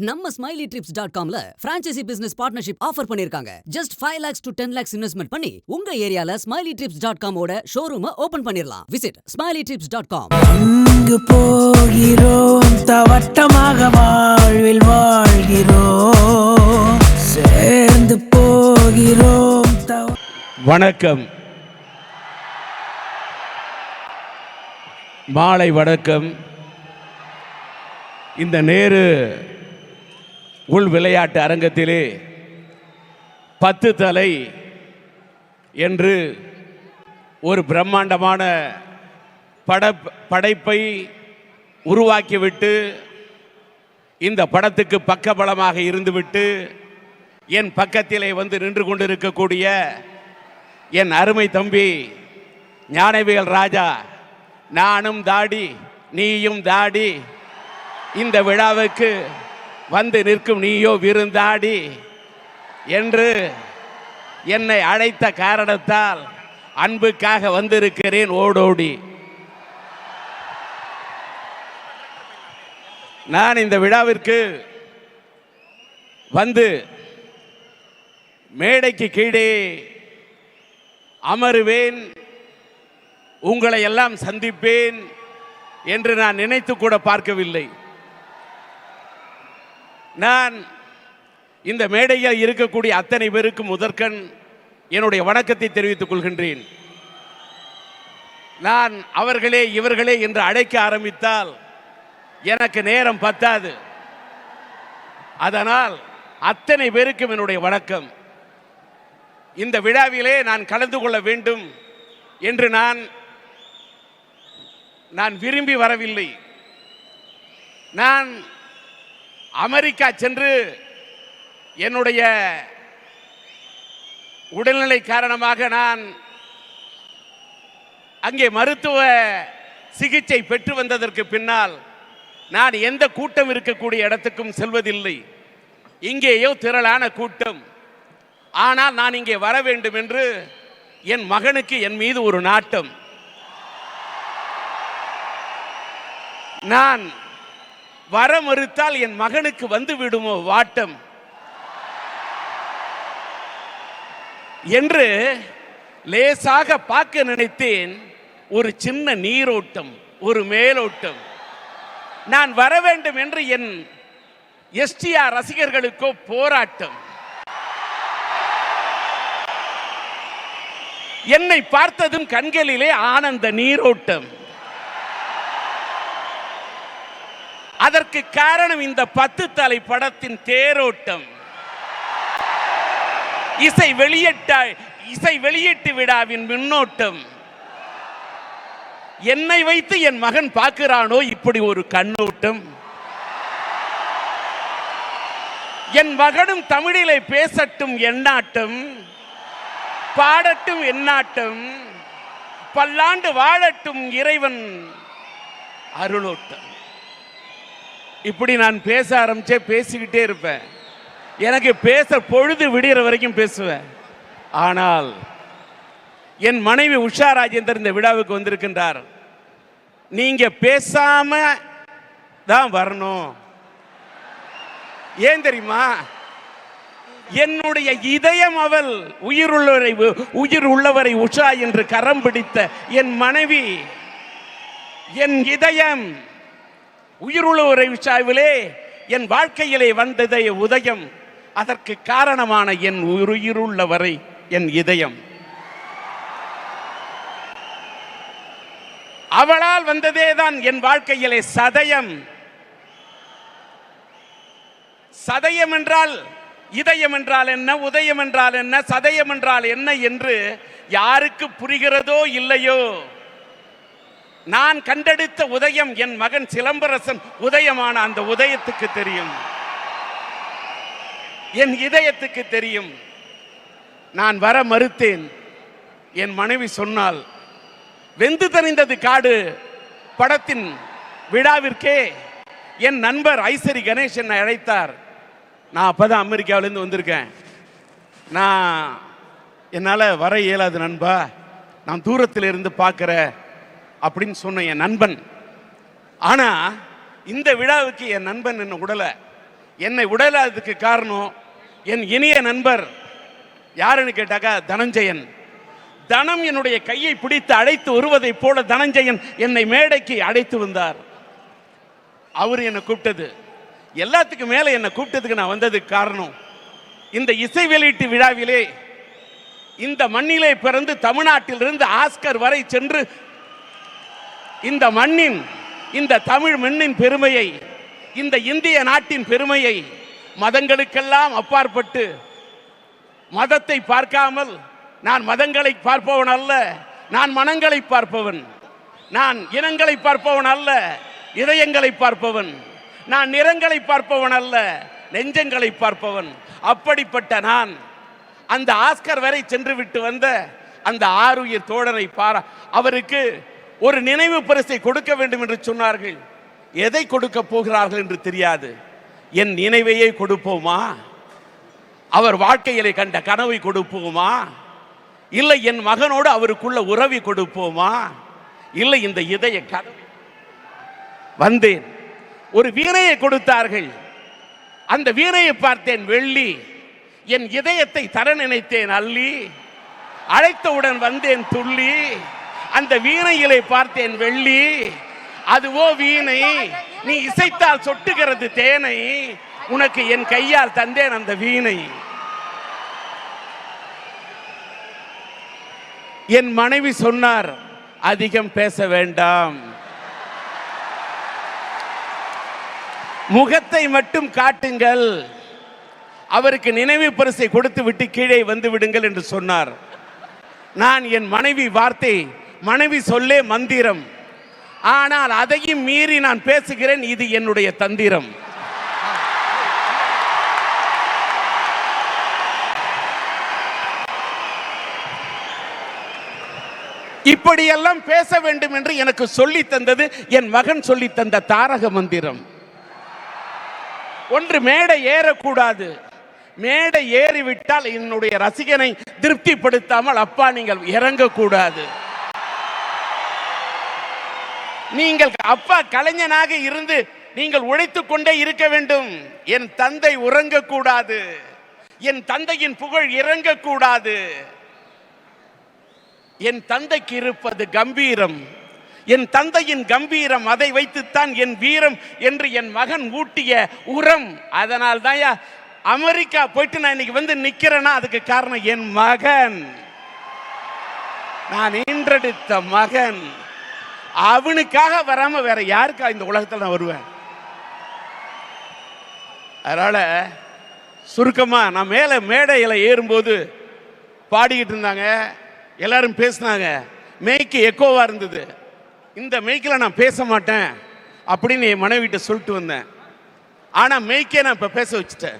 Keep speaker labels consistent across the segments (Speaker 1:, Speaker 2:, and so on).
Speaker 1: நம்ம SmileyTrips.comல franchise business partnership offer பண்ணிருக்காங்க. Just 5 lakhs to 10 lakhs investment பண்ணி உங்க ஏரியால SmileyTrips.com ஓட ஷோரூம் ஓபன் பண்ணிரலாம். Visit SmileyTrips.com.
Speaker 2: இங்கு போகிறோம் தவட்டமாக வாழ்வில் வாழ்கிறோம் சேர்ந்து போகிறோம்.
Speaker 3: வணக்கம், மாலை வணக்கம். இந்த நேரு உள் விளையாட்டு அரங்கத்திலே 10 தலை என்று ஒரு பிரம்மாண்டமான படைப்பை உருவாக்கிவிட்டு இந்த படத்துக்கு பக்கபலமாக இருந்துவிட்டு என் பக்கத்திலே வந்து நின்று கொண்டிருக்கக்கூடிய என் அருமை தம்பி ஞானவேல் ராஜா, நானும் தாடி நீயும் தாடி, இந்த விழாவுக்கு வந்து நிற்கும் நீயோ விருந்தாடி என்று என்னை அழைத்த காரணத்தால் அன்புக்காக வந்திருக்கிறேன் ஓடோடி. நான் இந்த விழாவிற்கு வந்து மேடைக்கு கீழே அமருவேன், உங்களை எல்லாம் சந்திப்பேன் என்று நான் நினைத்து கூட பார்க்கவில்லை. நான் இந்த மேடையில் இருக்கக்கூடிய அத்தனை பேருக்கு முதற்கண் என்னுடைய வணக்கத்தை தெரிவித்துக் கொள்கின்றேன். நான் அவர்களே இவர்களே என்று அழைக்க ஆரம்பித்தால் எனக்கு நேரம் பத்தாது. அதனால் அத்தனை பேருக்கும் என்னுடைய வணக்கம். இந்த விழாவிலே நான் கலந்து கொள்ள வேண்டும் என்று நான் விரும்பி வரவில்லை. நான் அமெரிக்கா சென்று என்னுடைய உடல்நிலை காரணமாக நான் அங்கே மருத்துவ சிகிச்சை பெற்று வந்ததற்கு பின்னால் நான் எந்த கூட்டம் இருக்கக்கூடிய இடத்துக்கும் செல்வதில்லை. இங்கேயோ திரளான கூட்டம். ஆனால் நான் இங்கே வர வேண்டும் என்று என் மகனுக்கு என் மீது ஒரு நாட்டம். நான் வர மறுத்தால் என் மகனுக்கு வந்து விடுமோ வாட்டம் என்று லேசாக பார்க்க நினைத்தேன். ஒரு சின்ன நீரோட்டம், ஒரு மேலோட்டம். நான் வர வேண்டும் என்று என் எஸ்டிஆர் ரசிகர்களுக்கோ போராட்டம். என்னை பார்த்ததும் கண்களிலே ஆனந்த நீரோட்டம். அதற்கு காரணம் இந்த 10 தலை படத்தின் தேரோட்டம். இசை வெளியீட்டு விழாவின் முன்னோட்டம். என்னை வைத்து என் மகன் பார்க்கிறானோ இப்படி ஒரு கண்ணோட்டம். என் மகனும் தமிழிலே பேசட்டும் எண்ணாட்டம், பாடட்டும் எண்ணாட்டம், பல்லாண்டு வாழட்டும் இறைவன் அருளோட்டம். இப்படி நான் பேச ஆரம்பிச்சே பேசிக்கிட்டே இருப்பேன். எனக்கு பேச பொழுது விடிகிற வரைக்கும் பேசுவேன். ஆனால் என் மனைவி உஷா ராஜேந்தர் இந்த விழாவுக்கு வந்திருக்கின்றார். நீங்க பேசாம தான் வரணும். ஏன் தெரியுமா? என்னுடைய இதயம் அவள், உயிர் உள்ளவரை உஷா என்று கரம் பிடித்த என் மனைவி, என் இதயம் உயிருள்ளவரை உஷாவிலே என் வாழ்க்கையிலே வந்ததை உதயம். அதற்கு காரணமான என் உயிருள்ளவரை என் இதயம். அவளால் வந்ததே தான் என் வாழ்க்கையிலே சதயம். சதயம் என்றால் இதயம் என்றால் என்ன, உதயம் என்றால் என்ன, சதயம் என்றால் என்ன என்று யாருக்கு புரிகிறதோ இல்லையோ, நான் கண்டெடுத்த உதயம் என் மகன் சிலம்பரசன் உதயமான அந்த உதயத்துக்கு தெரியும், என் இதயத்துக்கு தெரியும். நான் வர மறுத்தேன். என் மனைவி சொன்னால், வெந்து தணிந்தது காடு படத்தின் விழாவிற்கே என் நண்பர் ஐசரி கணேசன் அழைத்தார். நான் அப்பதான் அமெரிக்காவிலேருந்து வந்திருக்கேன். என்னால் வர இயலாது நண்பா, நான் தூரத்தில் இருந்து பார்க்குற அப்படின்னு சொன்ன என் நண்பன். ஆனால் இந்த விழாவுக்கு என் நண்பன் என்ன உடலை. என்னை உடலாததுக்கு காரணம் என் இனிய நண்பர் யாருன்னு கேட்டாக்கா தனஞ்சயன். தனம் என்னுடைய கையை பிடித்து அழைத்து வருவதைப் போல தனஞ்சயன் என்னை மேடைக்கு அழைத்து வந்தார். அவர் என்னை கூப்பிட்டது, எல்லாத்துக்கும் மேல என்னை கூப்பிட்டதுக்கு நான் வந்ததுக்கு காரணம், இந்த இசை வெளியீட்டு விழாவிலே இந்த மண்ணிலே பிறந்து தமிழ்நாட்டிலிருந்து ஆஸ்கர் வரை சென்று இந்த மண்ணின், இந்த தமிழ் மண்ணின் பெருமையை, இந்த இந்திய நாட்டின் பெருமையை மதங்களுக்கெல்லாம் அப்பாற்பட்டு, மதத்தை பார்க்காமல், நான் மதங்களை பார்ப்பவன் அல்ல, நான் மனங்களை பார்ப்பவன், நான் இனங்களை பார்ப்பவன் அல்ல, இதயங்களை பார்ப்பவன், நான் நிறங்களை பார்ப்பவன் அல்ல, நெஞ்சங்களை பார்ப்பவன். அப்படிப்பட்ட நான் அந்த ஆஸ்கர் வரை சென்று விட்டு வந்த அந்த ஆருயிர் தோழனை அவருக்கு ஒரு நினைவு பரிசை கொடுக்க வேண்டும் என்று சொன்னார்கள். எதை கொடுக்க போகிறார்கள் என்று தெரியாது. என் நினைவையே கொடுப்போமா, அவர் வாழ்க்கையிலே கண்ட கனவை கொடுப்போமா, இல்லை என் மகனோடு அவருக்குள்ள உறவை கொடுப்போமா, இல்லை இந்த இதய கனவை. வந்தேன், ஒரு வீணையை கொடுத்தார்கள். அந்த வீணையை பார்த்தேன் வெள்ளி, என் இதயத்தை தர நினைத்தேன் அள்ளி, அழைத்தவுடன் வந்தேன் துள்ளி, அந்த வீணையிலே பார்த்தேன் வெள்ளி, அதுவோ வீணை, நீ இசைத்தால் சொட்டுகிறது தேனை, உனக்கு என் கையால் தந்தேன் அந்த வீணை. என் மனைவி சொன்னார், அதிகம் பேச வேண்டாம், முகத்தை மட்டும் காட்டுங்கள், அவருக்கு நினைவு பரிசை கொடுத்து விட்டு கீழே வந்து விடுங்கள் என்று சொன்னார். நான் என் மனைவி வார்த்தை, மனைவி சொல்லே மந்திரம், ஆனால் அதையும் மீறி நான் பேசுகிறேன், இது என்னுடைய தந்திரம். இப்படியெல்லாம் பேச வேண்டும் என்று எனக்கு சொல்லி தந்தது என் மகன் சொல்லி தந்த தாரக மந்திரம். ஒன்று, மேடை ஏறக்கூடாது, மேடை ஏறிவிட்டால் என்னுடைய ரசிகனை திருப்திப்படுத்தாமல் அப்பா நீங்கள் இறங்கக்கூடாது. நீங்கள் அப்பா கலைஞனாக இருந்து நீங்கள் உழைத்துக் கொண்டே இருக்க வேண்டும். என் தந்தை உறங்கக்கூடாது, என் தந்தையின் புகழ் இறங்கக்கூடாது. என் தந்தைக்கு இருப்பது கம்பீரம், என் தந்தையின் கம்பீரம், அதை வைத்துத்தான் என் வீரம் என்று என் மகன் ஊட்டிய உரம். அதனால் தான் அமெரிக்கா போயிட்டு நான் இன்னைக்கு வந்து நிக்கிறேன்னா அதுக்கு காரணம் என் மகன், நான் ஈன்றெடுத்த மகன். அவனுக்காக வராம வேற யாருக்கா இந்த உலகத்தில் நான் வருவேன்? அதனால சுருக்கமா, நான் மேல மேடையில ஏறும்போது பாடிக்கிட்டு இருந்தாங்க, எல்லாரும் பேசினாங்க, மெய்க்கு எக்கோவா இருந்தது. இந்த மெய்க்கில் நான் பேச மாட்டேன் அப்படின்னு என் மனைவிட்ட சொல்லிட்டு வந்தேன். ஆனா மெய்க்கே நான் இப்ப பேச வச்சுட்டேன்.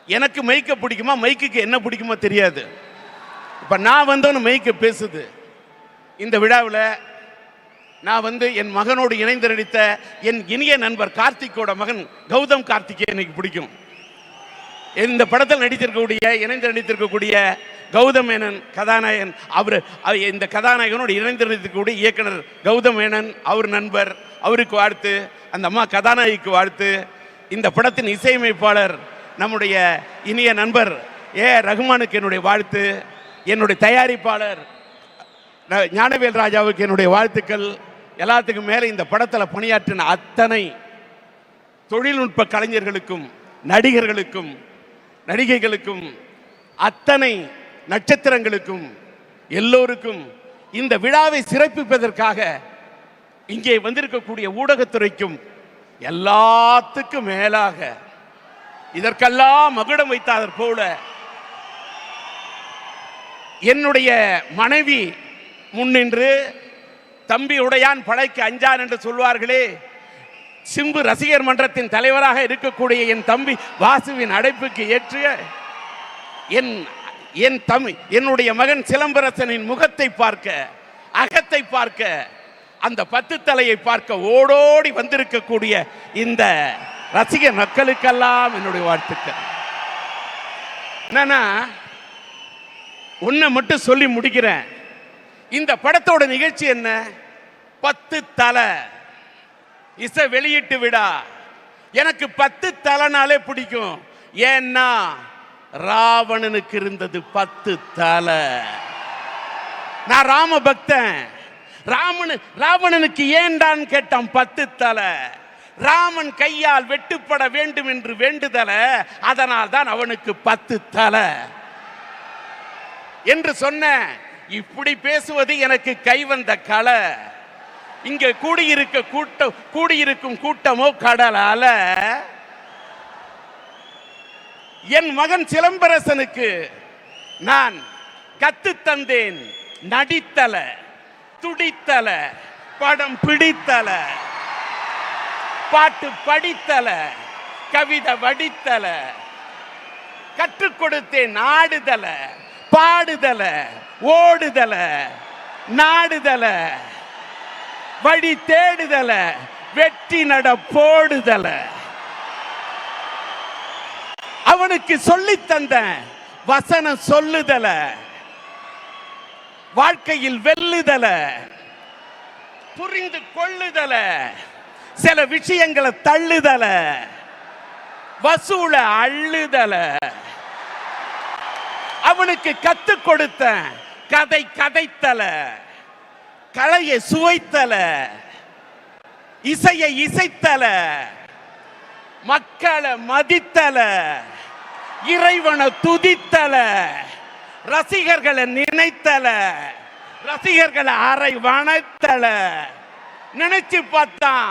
Speaker 3: எனக்கு மைக்க பிடிக்குமா, மைக்குக்கு என்ன பிடிக்குமா தெரியாது. இப்ப நான் வந்தவனு மைக்க பேசுது. இந்த விழாவில் நான் வந்து என் மகனோடு இணைந்து நடித்த என் இனிய நண்பர் கார்த்திக்கோட மகன் கௌதம் கார்த்திகே எனக்கு பிடிக்கும். இந்த படத்தில் நடித்திருக்கக்கூடிய, இணைந்து நடித்திருக்கக்கூடிய கௌதம் மேனன் கதாநாயகன். அவர் இந்த கதாநாயகனோடு இணைந்து நடித்திருக்கக்கூடிய இயக்குனர் கௌதம் மேனன், அவர் நண்பர், அவருக்கு வாழ்த்து. அந்த அம்மா கதாநாயகிக்கு வாழ்த்து. இந்த படத்தின் இசையமைப்பாளர் நம்முடைய இனிய நண்பர் ஏ ரகுமானுக்கு என்னுடைய வாழ்த்து. என்னுடைய தயாரிப்பாளர் ஞானவேல் ராஜாவுக்கு என்னுடைய வாழ்த்துக்கள். எல்லாத்துக்கும் மேலே இந்த படத்தில் பணியாற்றின அத்தனை தொழில்நுட்ப கலைஞர்களுக்கும், நடிகர்களுக்கும், நடிகைகளுக்கும், அத்தனை நட்சத்திரங்களுக்கும், எல்லோருக்கும், இந்த விழாவை சிறப்பிப்பதற்காக இங்கே வந்திருக்கக்கூடிய ஊடகத்துறைக்கும், எல்லாத்துக்கும் மேலாக இதற்கெல்லாம் மகுடம் வைத்தார் போல என்னுடைய மனைவி முன்னின்று, தம்பி உடையான் படைக்கு அஞ்சான் என்று சொல்வார்களே, சிம்பு ரசிகர் மன்றத்தின் தலைவராக இருக்கக்கூடிய என் தம்பி வாசுவின் அழைப்புக்கு ஏற்று என்னுடைய மகன் சிலம்பரசனின் முகத்தை பார்க்க, அகத்தை பார்க்க, அந்த 10 தலையை பார்க்க ஓடோடி வந்திருக்கக்கூடிய இந்த ரசிகர் மக்களுக்கெல்லாம் என்னுடைய வாழ்த்துக்கள். என்னன்னா, ஒன்றை மட்டும் சொல்லி முடிக்கிறேன். இந்த படத்தோட நிகழ்ச்சி என்ன? 10 தலை இசை வெளியீட்டு விழா. எனக்கு 10 தலைனாலே பிடிக்கும். ஏன்னா ராவணனுக்கு இருந்தது 10 தலை. நான் ராம பக்தன். ராவணனுக்கு ஏண்டான்னு கேட்டான் 10 தலை. ராமன் கையால் வெட்டுப்பட வேண்டும் என்று வேண்டுதல, அதனால் தான் அவனுக்கு 10 தலை என்று சொன்ன. இப்படி பேசுவது எனக்கு கைவந்த கலை. இங்க கூடியிருக்கும் கூட்டமோ கடல் அல. என் மகன் சிலம்பரசனுக்கு நான் கத்து தந்தேன் நடித்தல, துடித்தல, படம் பிடித்தல, பாட்டு படித்தல, கவிதை வடித்தல, கற்றுக் கொடுத்தேன் ஆடுதல, பாடுதல, ஓடுதல, நாடுதல, வழி தேடுதல, வெற்றி நட போடுதல. அவனுக்கு சொல்லி தந்த வசனம் சொல்லுதல, வாழ்க்கையில் வெல்லுதல, புரிந்து கொள்ளுதல, சில விஷயங்களை தள்ளுதல, வசூல அள்ளுதல. அவனுக்கு கத்துக் கொடுத்த கதை கதைத்தல, கலையை சுவைத்தல, இசையை இசைத்தல, மக்களை மதித்தல, இறைவனை துதித்தல, ரசிகர்களை நினைத்தல, ரசிகர்களை அரை வணத்தல. நினைச்சு பார்த்தான்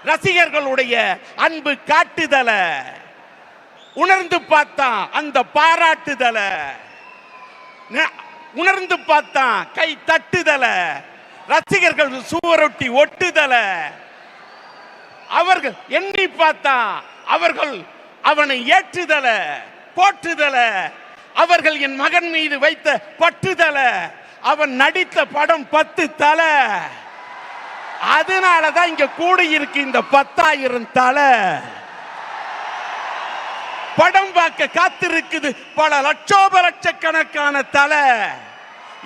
Speaker 3: ரசிகர்களுடைய அன்பு காட்டுதல, உணர்ந்து பார்த்தான் அந்த பாராட்டுதல, உணர்ந்து பார்த்தான் கை தட்டுதல, ரசிகர்கள் சுவரொட்டி ஒட்டுதல. அவர்கள் எண்ணி பார்த்தான் அவர்கள் அவனை ஏற்றுதல, போற்றுதல. அவர்கள் என் மகன் மீது வைத்த பட்டுதல. அவன் நடித்த படம் 10 தலை. அதனாலதான் இங்க கூடியிருக்கு இந்த 10,000 தலை. படம் பார்க்க காத்திருக்குது பல லட்சக்கணக்கான தலை.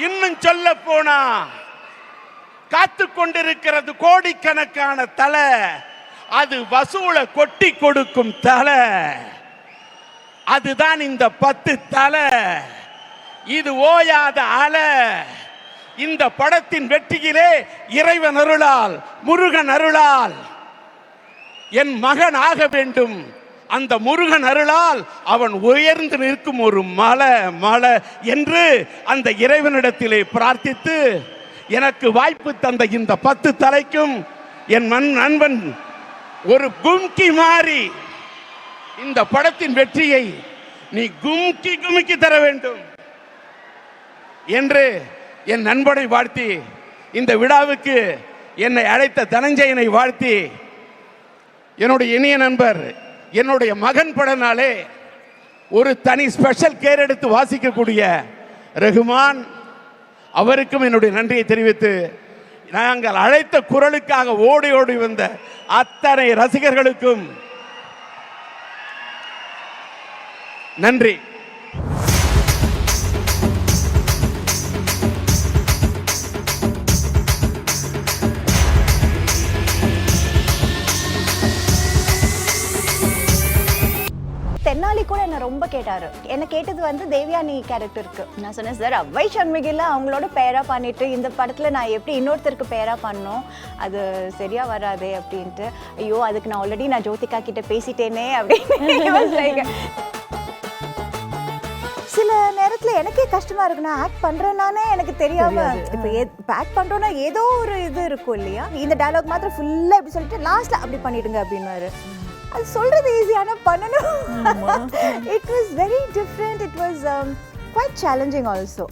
Speaker 3: இன்னும் சொல்ல போனா காத்து கொண்டிருக்கிறது கோடிக்கணக்கான தலை. அது வசூல கொட்டி கொடுக்கும் தலை. அதுதான் இந்த 10 தலை. இது ஓயாத அலை. இந்த படத்தின் வெற்றியிலே இறைவன் அருளால், முருகன் அருளால் என் மகன் ஆக வேண்டும். அந்த முருகன் அருளால் அவன் உயர்ந்து நிற்கும் ஒரு மலை என்று அந்த இறைவனிடத்திலே பிரார்த்தித்து எனக்கு வாய்ப்பு தந்த இந்த 10 தலைக்கும் என் நண்பன் ஒரு கும்கி மாறி இந்த படத்தின் வெற்றியை நீ கும்கி தர வேண்டும் என்று என் நண்பனை வாழ்த்தி, இந்த விழாவுக்கு என்னை அழைத்த தனஞ்சயனை வாழ்த்தி, என்னுடைய இனிய நண்பர் என்னுடைய மகன் படனாலே ஒரு தனி ஸ்பெஷல் கேர் எடுத்து வாசிக்கக்கூடிய ரகுமான் அவருக்கும் என்னுடைய நன்றியை தெரிவித்து, நாங்கள் அழைத்த குரலுக்காக ஓடி ஓடி வந்த அத்தனை ரசிகர்களுக்கும் நன்றி.
Speaker 4: தென்னாலி கூட என்ன ரொம்ப கேட்டாரு. என்ன கேட்டது வந்து தேவயானி கேரக்டருக்கு. நான் சொன்னேன் சார் அவ்வை சண்முகில அவங்களோட பேரா பண்ணிட்டு இந்த படத்துல நான் எப்படி இன்னொருத்தருக்கு பேரா பண்ணோம், அது சரியா வராது அப்படின்ட்டு. ஐயோ அதுக்கு நான் ஆல்ரெடி ஜோதிகா கிட்ட பேசிட்டேனே அப்படின்னு. சில நேரத்துல எனக்கே கஷ்டமா இருக்கு. நான் ஆக்ட் பண்றேன்னானே எனக்கு தெரியாம, இப்போ ஆக்ட் பண்றோம்னா ஏதோ ஒரு இது இருக்கும் இல்லையா, இந்த டயலாக் மாத்திரம் ஃபுல்லா இப்படி சொல்லிட்டு லாஸ்ட்ல அப்படி பண்ணிடுங்க அப்படின்னாரு. அது சொல்றது ஈஸியான பண்ணணும். It was very different. It was quite challenging also.